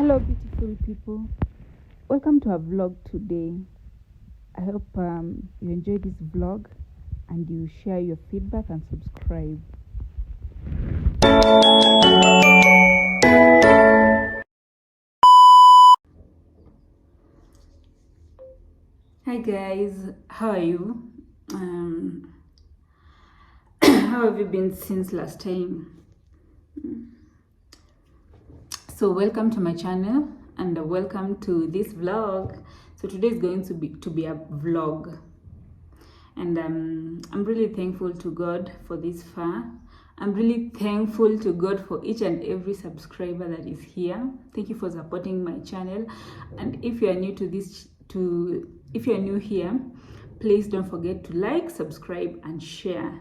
Hello beautiful people, welcome to our vlog today. I hope you enjoy this vlog and you share your feedback and subscribe. Hi guys, how are you? How have you been since last time? So welcome to my channel and welcome to this vlog. So today is going to be a vlog, and I'm really thankful to God for this far. I'm really thankful to God for each and every subscriber that is here. Thank you for supporting my channel. And if you are new to if you are new here, please don't forget to like, subscribe and share.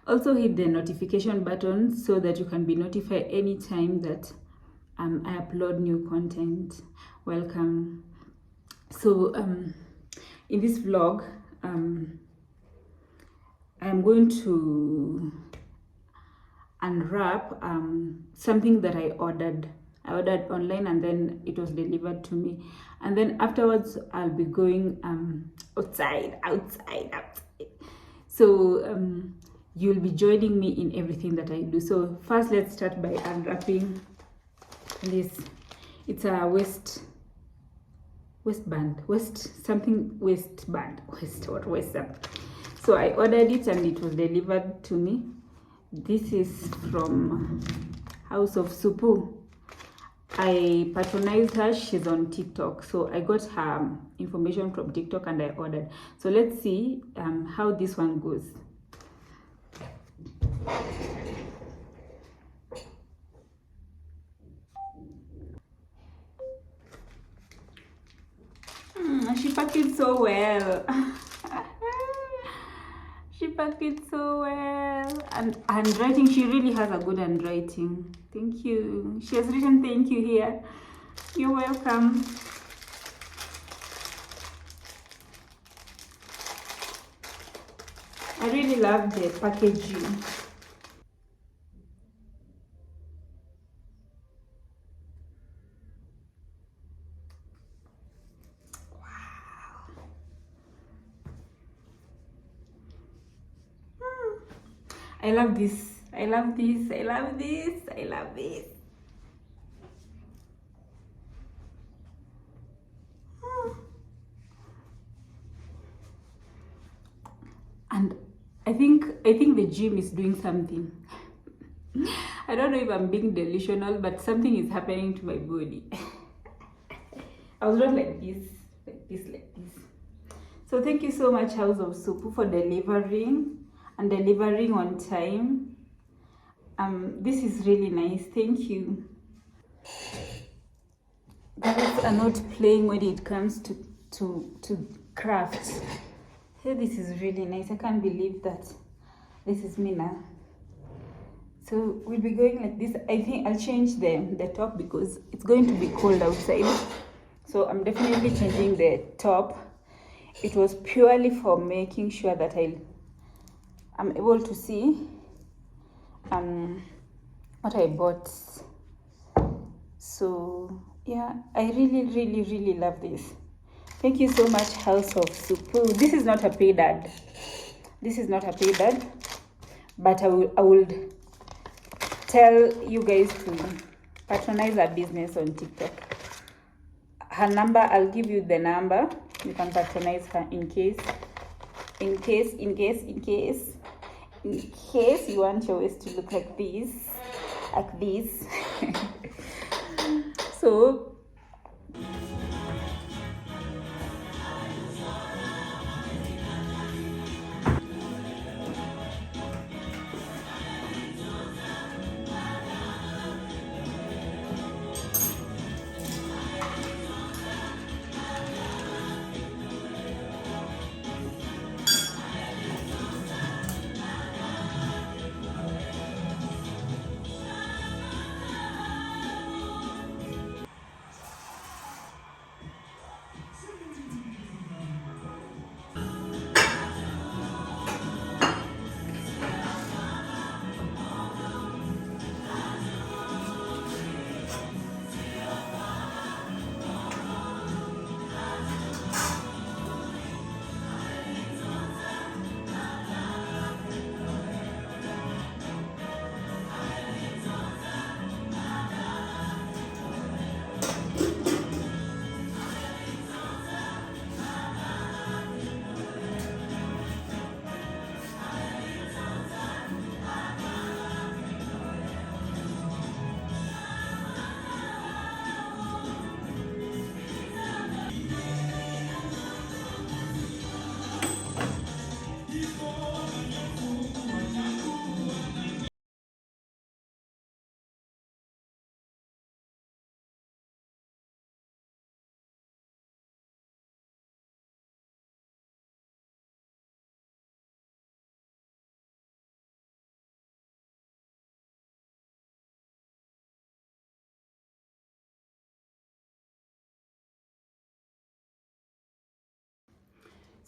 Also hit the notification button so that you can be notified anytime that I upload new content. Welcome. So in this vlog, I'm going to unwrap something that I ordered online, and then it was delivered to me, and then afterwards I'll be going outside. So you'll be joining me in everything that I do. So first, let's start by unwrapping this. It's a waistband. So I ordered it and it was delivered to me. This is from House of Supu. I patronized her. She's on TikTok, so I got her information from TikTok and I ordered. So let's see how this one goes. She packed it so well. She packed it so well. And handwriting, she really has a good handwriting. Thank you. She has written thank you here. You're welcome. I really love the packaging. I love this. I love this. I love this. I love this. And I think the gym is doing something. I don't know if I'm being delusional, but something is happening to my body. I was not like this. So thank you so much, House of Supu, for delivering on time. This is really nice. Thank you. Girls are not playing when it comes to crafts. Hey, this is really nice. I can't believe that this is me now. So we'll be going like this. I think I'll change the top because it's going to be cold outside. So I'm definitely changing the top. It was purely for making sure that I'm able to see what I bought. So yeah, I really love this. Thank you so much, House of Supu. This is not a paid ad. But I would tell you guys to patronize her business on TikTok. Her number, I'll give you the number. You can patronize her in case you want your waist to look like this. So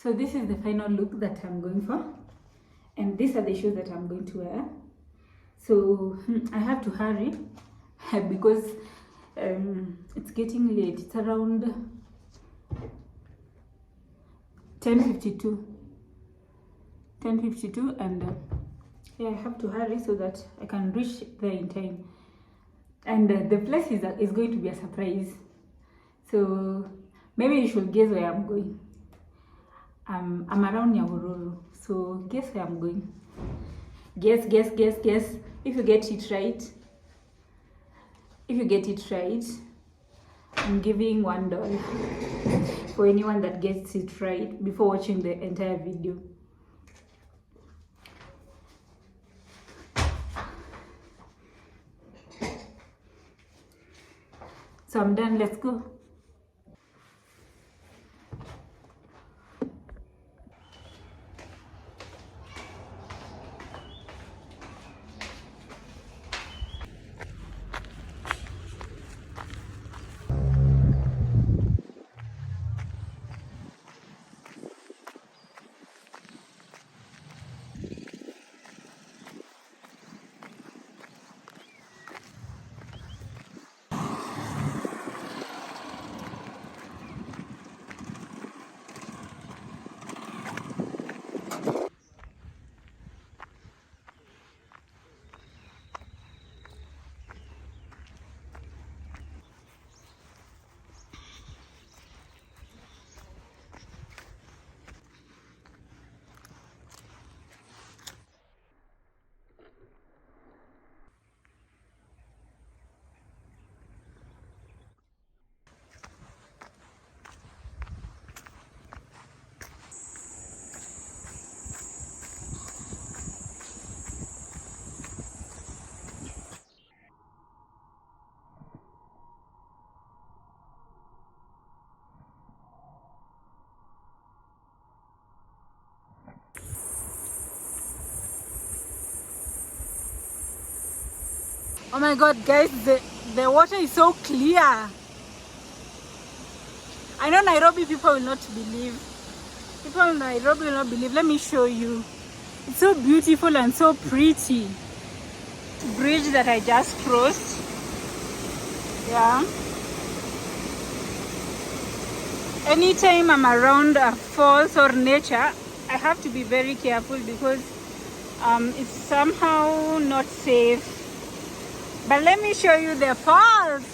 So this is the final look that I'm going for, and these are the shoes that I'm going to wear. So I have to hurry because it's getting late. It's around 10:52, and yeah, I have to hurry so that I can reach there in time. And the place is going to be a surprise. So maybe you should guess where I'm going. I'm around Nyandarua, so guess where I'm going. Guess. If you get it right, I'm giving $1 for anyone that gets it right before watching the entire video. So I'm done, let's go. Oh my god, guys, the water is so clear. I know Nairobi people will not believe. People in Nairobi will not believe. Let me show you. It's so beautiful and so pretty. Bridge that I just crossed. Yeah. Anytime I'm around falls or nature, I have to be very careful because it's somehow not safe. But let me show you the falls.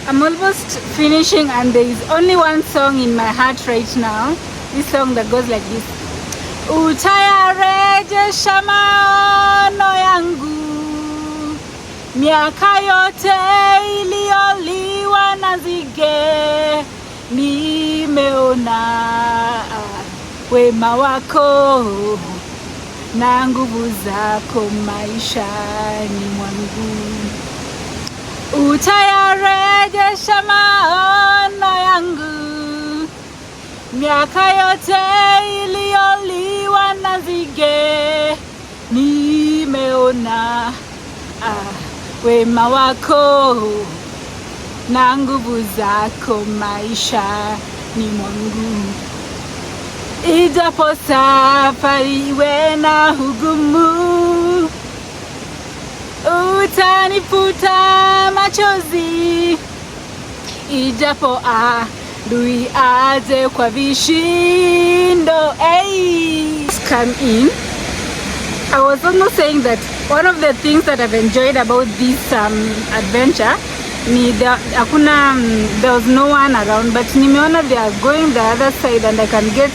I'm almost finishing and there is only one song in my heart right now. This song that goes like this. Utayarejesha maono yangu, miaka yote iliyoliwa na nzige, nimeona wema wako na nguvu zako maishani mwangu. Utayarejesha maono yangu, miaka yote iliyoliwa na nzige, nimeona wema wako na nguvu zako maisha ni mwangu. Ijapo safari iwe na hugumu, utanifuta machozi. Ijapo adui aje kwa vishindo. Hey, come in. I was almost saying that one of the things that I've enjoyed about this adventure there was no one around, but nimeona they are going the other side and I can get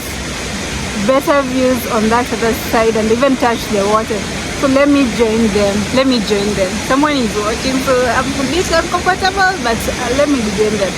better views on that other side and even touch the water. So let me join them. Someone is watching, so I'm a bit uncomfortable, but let me join them.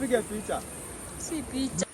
Piga picha. Si picha.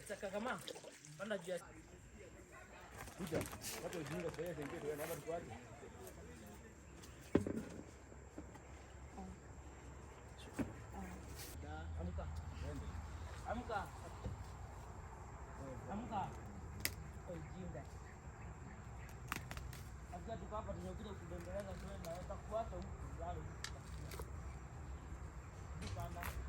Sasa kama panda juu ya kuja watu wajinga kwa hiyo ndio tunaenda tukwati. Amka. Amka. Amka. Ujinga. Acha tukapa tunakuja kudembeleza kwa na takuata huko ndani. Dukana.